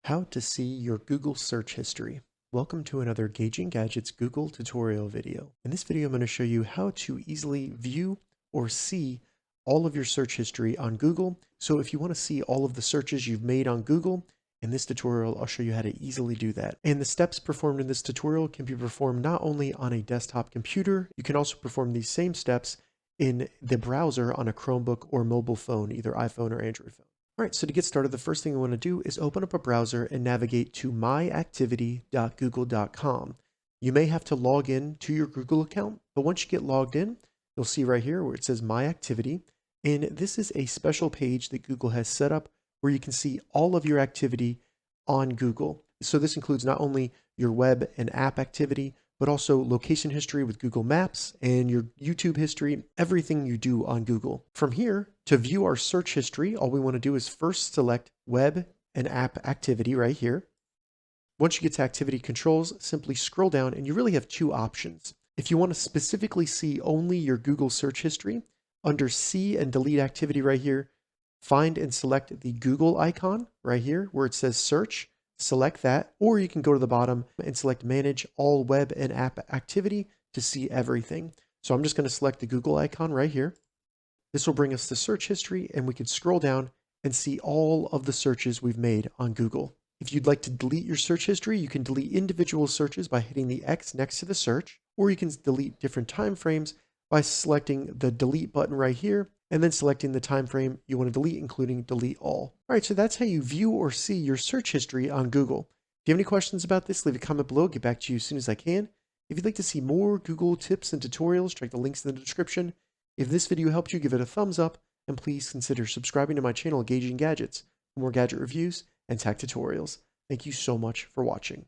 How to see your Google search history. Welcome to another Gauging Gadgets Google tutorial video. In this video, I'm going to show you how to easily view or see all of your search history on Google. So if you want to see all of the searches you've made on Google, in this tutorial, I'll show you how to easily do that. And the steps performed in this tutorial can be performed not only on a desktop computer, you can also perform these same steps in the browser on a Chromebook or mobile phone, either iPhone or Android phone. All right, so to get started, the first thing we want to do is open up a browser and navigate to myactivity.google.com. You may have to log in to your Google account, but once you get logged in, you'll see right here where it says My Activity, and this is a special page that Google has set up where you can see all of your activity on Google. So this includes not only your web and app activity, but also location history with Google Maps and your YouTube history, everything you do on Google. From here, to view our search history, all we want to do is first select web and app activity right here. Once you get to activity controls, simply scroll down and you really have two options. If you want to specifically see only your Google search history, under see and delete activity right here, find and select the Google icon right here where it says search. Select that, or you can go to the bottom and select manage all web and app activity to see everything. So I'm just going to select the Google icon right here. This will bring us to search history and we can scroll down and see all of the searches we've made on Google. If you'd like to delete your search history, you can delete individual searches by hitting the X next to the search, or you can delete different time frames by selecting the delete button right here and then selecting the time frame you want to delete, including delete all. All right, so that's how you view or see your search history on Google. If you have any questions about this, leave a comment below. I'll get back to you as soon as I can. If you'd like to see more Google tips and tutorials, check the links in the description. If this video helped you, give it a thumbs up, and please consider subscribing to my channel, Gauging Gadgets, for more gadget reviews and tech tutorials. Thank you so much for watching.